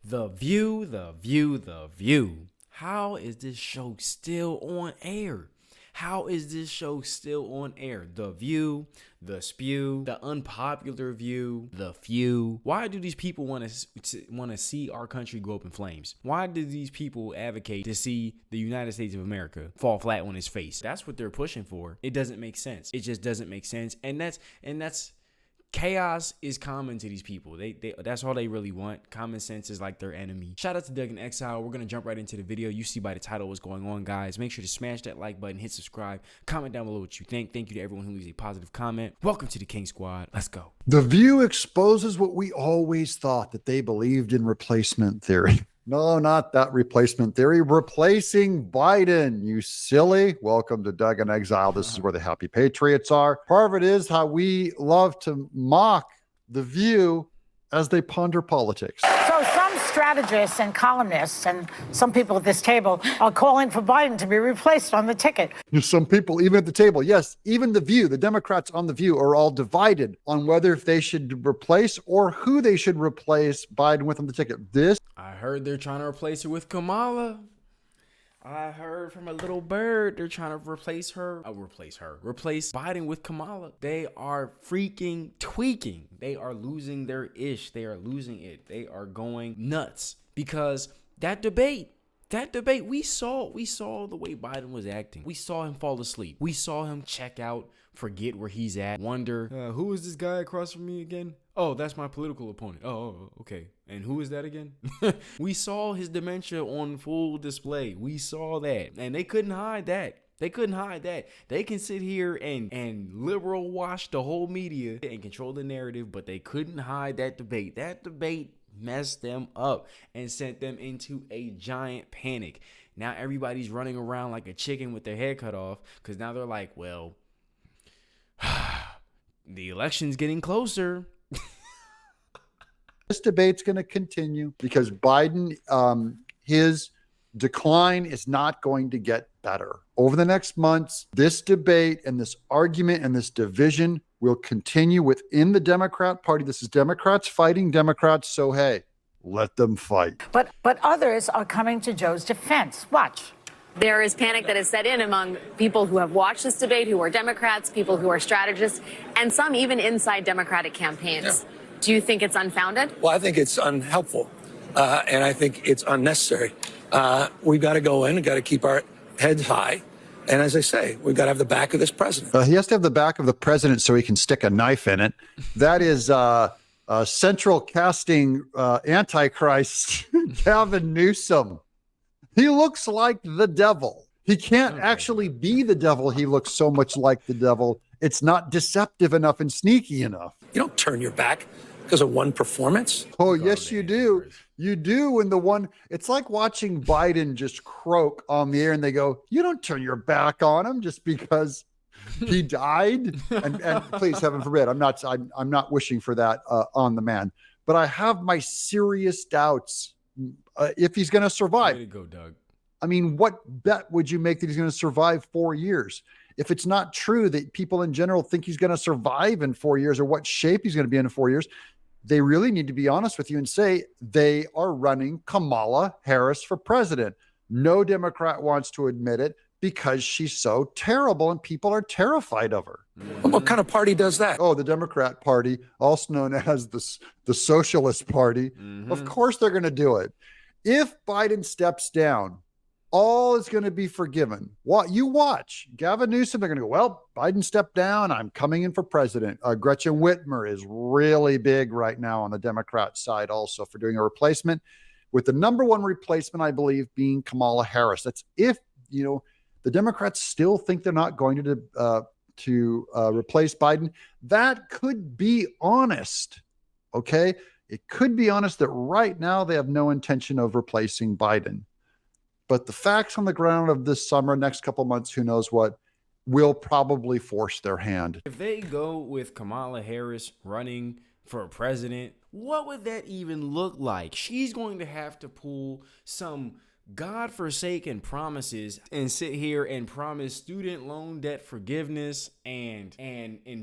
The View, The View, The View. How is this show still on air? How is this show still on air? The View, The Spew, The Unpopular View, The Few. Why do these people want to see our country go up in flames? Why do these people advocate to see the United States of America fall flat on its face? That's what they're pushing for. It doesn't make sense. It just doesn't make sense. And that's chaos is common to these people. That's all they really want. Common sense is like their enemy. Shout out to Doug in Exile. We're going to jump right into the video. You see by the title what's going on, guys. Make sure to smash that like button, hit subscribe, comment down below what you think. Thank you to everyone who leaves a positive comment. Welcome to the King Squad. Let's go. The View exposes what we always thought, that they believed in replacement theory. No, not that replacement theory. Replacing Biden, you silly. Welcome to Doug in Exile. This is where the happy patriots are. Part of it is how we love to mock The View as they ponder politics. So some strategists and columnists and some people at this table are calling for Biden to be replaced on the ticket. Some people, even at the table, yes, even The View, the Democrats on The View are all divided on whether if they should replace or who they should replace Biden with on the ticket. I heard they're trying to replace her with Kamala. I heard from a little bird they're trying to replace Biden with Kamala. They are freaking tweaking. They are losing their ish. They are losing it. They are going nuts because that debate, we saw the way Biden was acting. We saw him fall asleep. We saw him check out, forget where he's at, wonder, who is this guy across from me again? Oh, that's my political opponent. Oh, okay. And who is that again? We saw his dementia on full display. We saw that. And they couldn't hide that. They can sit here and liberal wash the whole media and control the narrative, but they couldn't hide that debate. That debate messed them up and sent them into a giant panic. Now everybody's running around like a chicken with their head cut off because now they're like, well, the election's getting closer. This debate's going to continue because Biden, his decline is not going to get better. Over the next months, this debate and this argument and this division will continue within the Democrat Party. This is Democrats fighting Democrats, so hey, let them fight. But others are coming to Joe's defense. Watch. There is panic that has set in among people who have watched this debate, who are Democrats, people who are strategists, and some even inside Democratic campaigns. Yeah. Do you think it's unfounded? Well, I think it's unhelpful, and I think it's unnecessary. We've got to go in and got to keep our heads high. And as I say, we've got to have the back of this president. He has to have the back of the president so he can stick a knife in it. That is central casting Antichrist Gavin Newsom. He looks like the devil. He can't actually be the devil. He looks so much like the devil. It's not deceptive enough and sneaky enough. You don't turn your back because of one performance. Oh, yes, you do. You do. When the one, it's like watching Biden just croak on the air and they go, you don't turn your back on him just because he died. and please, heaven forbid, I'm not wishing for that on the man, but I have my serious doubts if he's going to survive. Way to go, Doug. I mean, what bet would you make that he's going to survive 4 years? If it's not true that people in general think he's going to survive in 4 years or what shape he's going to be in 4 years, they really need to be honest with you and say they are running Kamala Harris for president. No Democrat wants to admit it because she's so terrible and people are terrified of her. What kind of party does that? Oh, the Democrat Party, also known as the Socialist Party. Of course they're going to do it. If Biden steps down, all is going to be forgiven. What you watch, Gavin Newsom, they're going to go, well, Biden stepped down. I'm coming in for president. Gretchen Whitmer is really big right now on the Democrat side also for doing a replacement, with the number one replacement, I believe, being Kamala Harris. That's if, the Democrats still think they're not going to replace Biden. That could be honest, okay? It could be honest that right now they have no intention of replacing Biden. But the facts on the ground of this summer, next couple months, who knows what, will probably force their hand. If they go with Kamala Harris running for president, what would that even look like? She's going to have to pull some godforsaken promises and sit here and promise student loan debt forgiveness and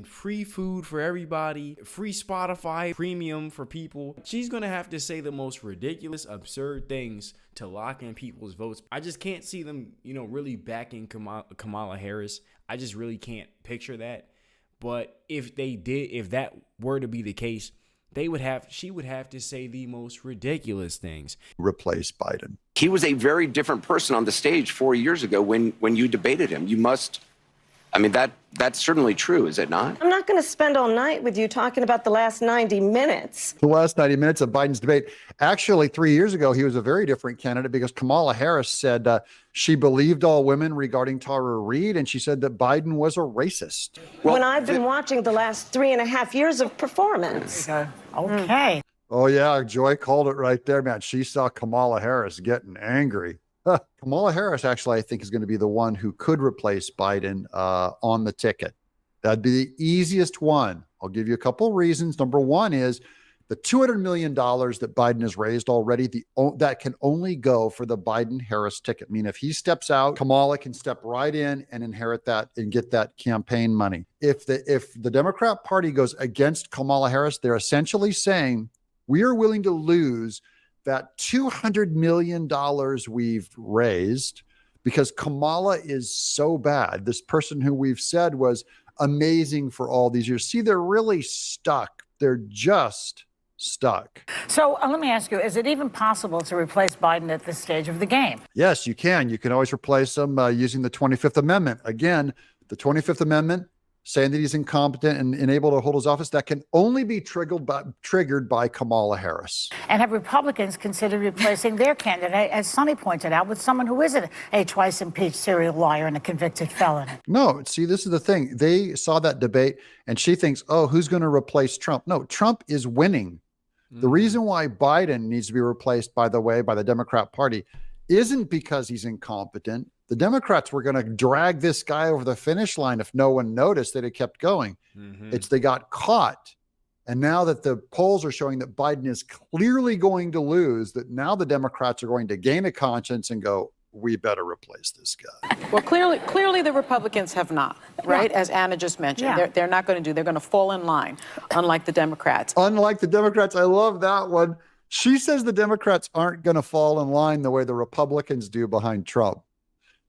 free food for everybody, free Spotify premium for people. She's gonna have to say the most ridiculous, absurd things to lock in people's votes. I just can't see them, really backing Kamala Harris. I just really can't picture that. But if that were to be the case, she would have to say the most ridiculous things. Replace Biden. He was a very different person on the stage 4 years ago when you debated him. That's certainly true, is it not? I'm not going to spend all night with you talking about the last 90 minutes. The last 90 minutes of Biden's debate. Actually, 3 years ago, he was a very different candidate because Kamala Harris said she believed all women regarding Tara Reade, and she said that Biden was a racist. Well, when I've been watching the last 3.5 years of performance. Okay. Oh, yeah, Joy called it right there, man. She saw Kamala Harris getting angry. Kamala Harris, actually, I think, is going to be the one who could replace Biden on the ticket. That'd be the easiest one. I'll give you a couple of reasons. Number one is the $200 million that Biden has raised already, that can only go for the Biden-Harris ticket. I mean, if he steps out, Kamala can step right in and inherit that and get that campaign money. If the Democrat Party goes against Kamala Harris, they're essentially saying, we are willing to lose that $200 million we've raised because Kamala is so bad. This person who we've said was amazing for all these years. See, they're really stuck. They're just stuck. So let me ask you, is it even possible to replace Biden at this stage of the game? Yes, you can. You can always replace him using the 25th Amendment. Again, the 25th Amendment saying that he's incompetent and unable to hold his office, that can only be triggered by Kamala Harris. And have Republicans considered replacing their candidate, as Sonny pointed out, with someone who isn't a twice impeached serial liar and a convicted felon? No, see, this is the thing. They saw that debate and she thinks, oh, who's going to replace Trump? No, Trump is winning. The reason why Biden needs to be replaced, by the way, by the Democrat Party isn't because he's incompetent. The Democrats were going to drag this guy over the finish line if no one noticed that it kept going. It's they got caught. And now that the polls are showing that Biden is clearly going to lose, that now the Democrats are going to gain a conscience and go, we better replace this guy. Well, clearly the Republicans have not, right? As Anna just mentioned, they're not going to they're going to fall in line, unlike the Democrats. Unlike the Democrats, I love that one. She says the Democrats aren't going to fall in line the way the Republicans do behind Trump.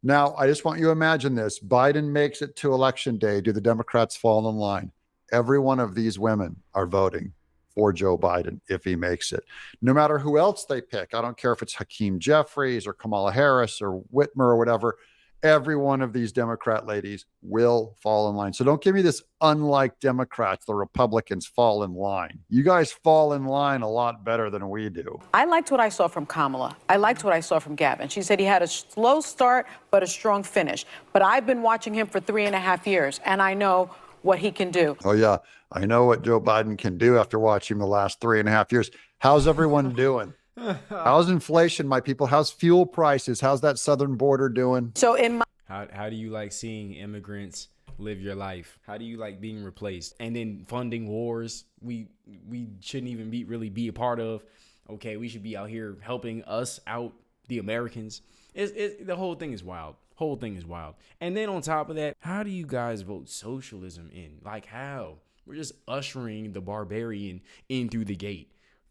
Now, I just want you to imagine this. Biden makes it to Election Day. Do the Democrats fall in line? Every one of these women are voting for Joe Biden if he makes it. No matter who else they pick. I don't care if it's Hakeem Jeffries or Kamala Harris or Whitmer or whatever. Every one of these Democrat ladies will fall in line. So don't give me this unlike Democrats, the Republicans fall in line. You guys fall in line a lot better than we do. I liked what I saw from Kamala. I liked what I saw from Gavin. She said he had a slow start, but a strong finish. But I've been watching him for 3.5 years, and I know what he can do. Oh, yeah. I know what Joe Biden can do after watching him the last 3.5 years. How's everyone doing? How's inflation, my people? How's fuel prices? How's that southern border doing? So in my How do you like seeing immigrants live your life? How do you like being replaced? And then funding wars we shouldn't even be a part of. Okay, we should be out here helping us out, the Americans. The whole thing is wild. Whole thing is wild. And then on top of that, how do you guys vote socialism in? Like how? We're just ushering the barbarian in through the gate.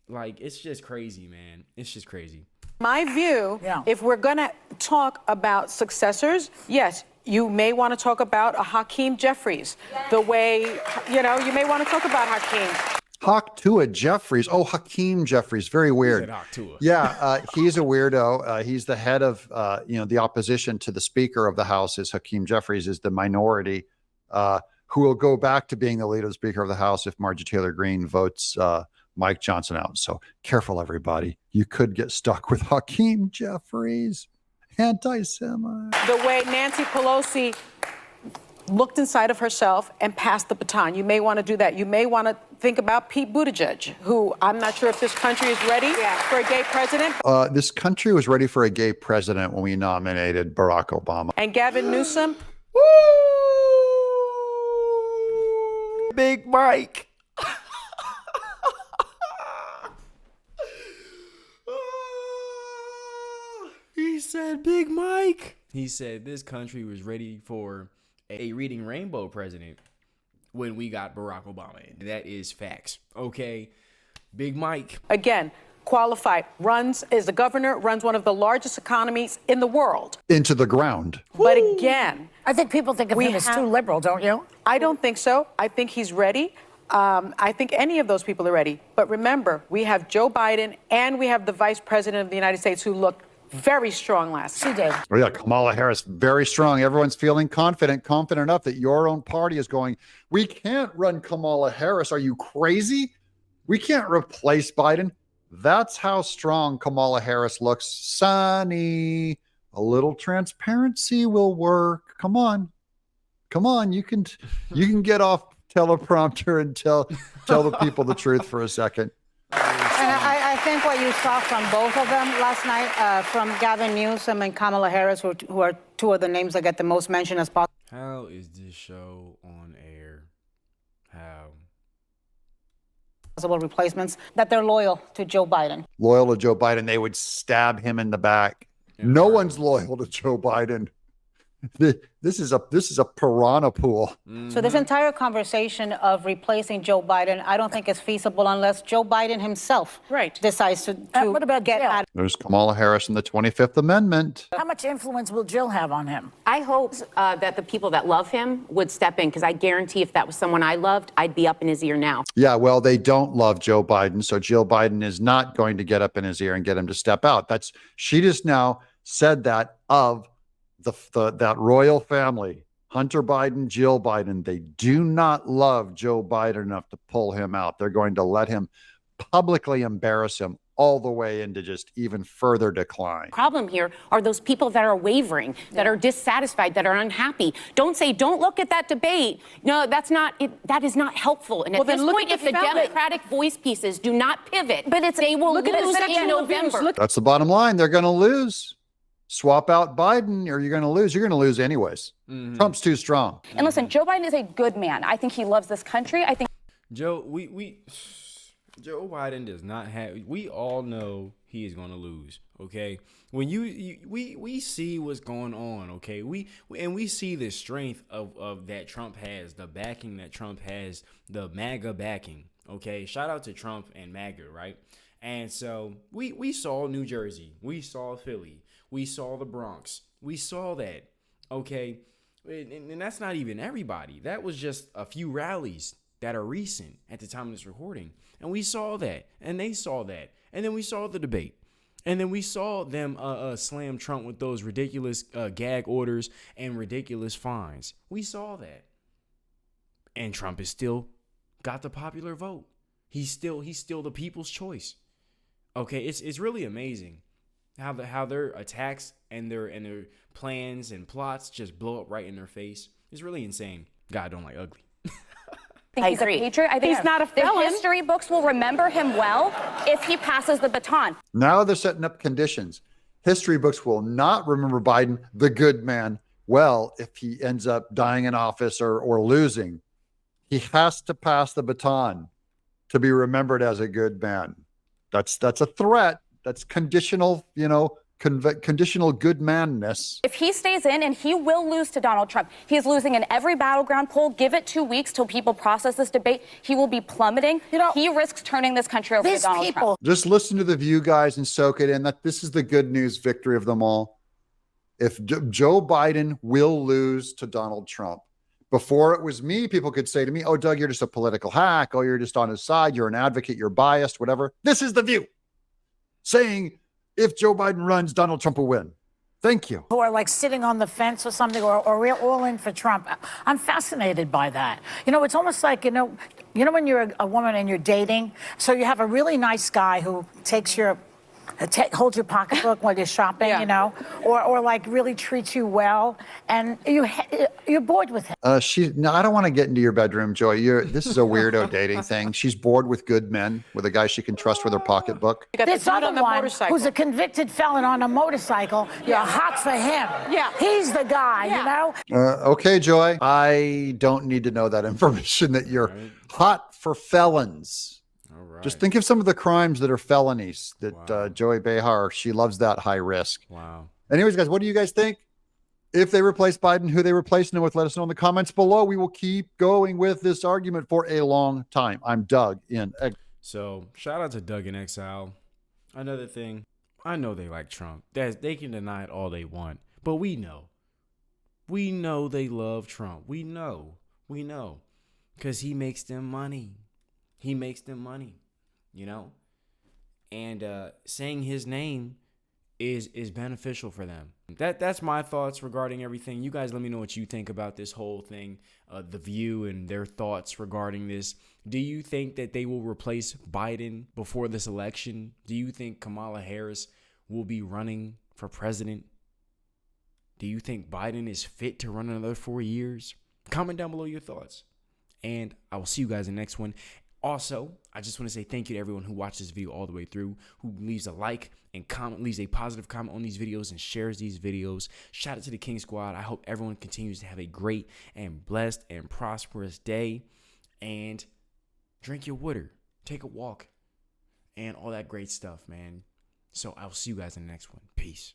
Like, it's just crazy, man. It's just crazy. My view, if we're going to talk about successors, yes, you may want to talk about a Hakeem Jeffries. The way, you may want to talk about Hakeem. Hakeem Jeffries. Oh, Hakeem Jeffries. Very weird. Yeah, he's a weirdo. He's the head of, the opposition to the Speaker of the House is Hakeem Jeffries, is the minority who will go back to being the leader of the Speaker of the House if Marjorie Taylor Greene votes Mike Johnson out. So careful, everybody. You could get stuck with Hakeem Jeffries, anti-Semite. The way Nancy Pelosi looked inside of herself and passed the baton. You may want to do that. You may want to think about Pete Buttigieg, who I'm not sure if this country is ready for a gay president. This country was ready for a gay president when we nominated Barack Obama. And Gavin Newsom. Woo! Big Mike. said, Big Mike. He said this country was ready for a reading rainbow president when we got Barack Obama in. That is facts. Okay. Big Mike. Again, qualified, is the governor, runs one of the largest economies in the world. Into the ground. But again, I think people think of him as too liberal, don't you? I don't think so. I think he's ready. I think any of those people are ready. But remember, we have Joe Biden and we have the vice president of the United States who looked very strong last night. She did. Oh, yeah, Kamala Harris, very strong. Everyone's feeling confident enough that your own party is going, we can't run Kamala Harris. Are you crazy? We can't replace Biden. That's how strong Kamala Harris looks. Sonny, a little transparency will work. Come on. You can get off teleprompter and tell the people the truth for a second. And I think what you saw from both of them last night, from Gavin Newsom and Kamala Harris, who are two of the names that get the most mention as possible. How is this show on air? How? Possible replacements, that they're loyal to Joe Biden. Loyal to Joe Biden, they would stab him in the back. No one's loyal to Joe Biden. This is a piranha pool. So this entire conversation of replacing Joe Biden, I don't think is feasible unless Joe Biden himself decides to what about get Jill? out. There's Kamala Harris and the 25th Amendment. How much influence will Jill have on him? I hope that the people that love him would step in, because I guarantee if that was someone I loved, I'd be up in his ear now. Yeah, well, they don't love Joe Biden, so Jill Biden is not going to get up in his ear and get him to step out. She just now said that of that royal family, Hunter Biden, Jill Biden. They do not love Joe Biden enough to pull him out. They're going to let him publicly embarrass him all the way into just even further decline. Problem here are those people that are wavering, that are dissatisfied, that are unhappy. Don't look at that debate. No, that is not helpful. And at this point, if the Democratic voice pieces do not pivot, they will lose in November. That's the bottom line. They're going to lose. Swap out Biden or you're going to lose. You're going to lose anyways. Trump's too strong. And listen, Joe Biden is a good man. I think he loves this country. I think Joe Biden does not have. We all know he is going to lose. Okay, when we see what's going on. Okay, we see the strength of that Trump has, the backing that Trump has, the MAGA backing. Okay, shout out to Trump and MAGA, right? And so we saw New Jersey, we saw Philly. We saw the Bronx. We saw that, okay? And that's not even everybody. That was just a few rallies that are recent at the time of this recording. And we saw that, and they saw that. And then we saw the debate. And then we saw them slam Trump with those ridiculous gag orders and ridiculous fines. We saw that. And Trump is still got the popular vote. He's still the people's choice. Okay, it's really amazing how their attacks and their plans and plots just blow up right in their face. It's really insane. God don't like ugly. I think he's a patriot. I think he's not a felon. The history books will remember him well if he passes the baton. Now they're setting up conditions. History books will not remember Biden, the good man, well if he ends up dying in office or losing. He has to pass the baton to be remembered as a good man. That's a threat. That's conditional, conditional good manness. If he stays in, and he will lose to Donald Trump, he's losing in every battleground poll. Give it 2 weeks till people process this debate. He will be plummeting. He risks turning this country over to Donald Trump. Just listen to the View guys and soak it in. That this is the good news victory of them all. If Joe Biden will lose to Donald Trump. Before it was me, people could say to me, oh, Doug, you're just a political hack. Oh, you're just on his side. You're an advocate. You're biased, whatever. This is the View saying if Joe Biden runs, Donald Trump will win. Thank you. Who are like sitting on the fence or something, or we're all in for Trump. I'm fascinated by that. It's almost like, when you're a woman and you're dating, so you have a really nice guy who takes holds your pocketbook while you're shopping, or like really treats you well, and you're bored with him. No, I don't want to get into your bedroom, Joy. This is a weirdo dating thing. She's bored with good men, with a guy she can trust with her pocketbook. This other one, who's a convicted felon on a motorcycle, you're hot for him. Yeah, he's the guy, Okay, Joy. I don't need to know that information that you're hot for felons. Just think of some of the crimes that are felonies that Joy Behar, she loves that high risk. Wow. Anyways, guys, what do you guys think? If they replace Biden, who they replacing him with, let us know in the comments below. We will keep going with this argument for a long time. I'm Doug in. So shout out to Doug in Exile. Another thing, I know they like Trump. They can deny it all they want, but we know. We know they love Trump. We know. Because he makes them money. He makes them money, you know? And saying his name is beneficial for them. That's my thoughts regarding everything. You guys let me know what you think about this whole thing, The View and their thoughts regarding this. Do you think that they will replace Biden before this election? Do you think Kamala Harris will be running for president? Do you think Biden is fit to run another 4 years? Comment down below your thoughts. And I will see you guys in the next one. Also, I just want to say thank you to everyone who watched this video all the way through, who leaves a like and comment, leaves a positive comment on these videos and shares these videos. Shout out to the King Squad. I hope everyone continues to have a great and blessed and prosperous day. And drink your water, take a walk, and all that great stuff, man. So I'll see you guys in the next one. Peace.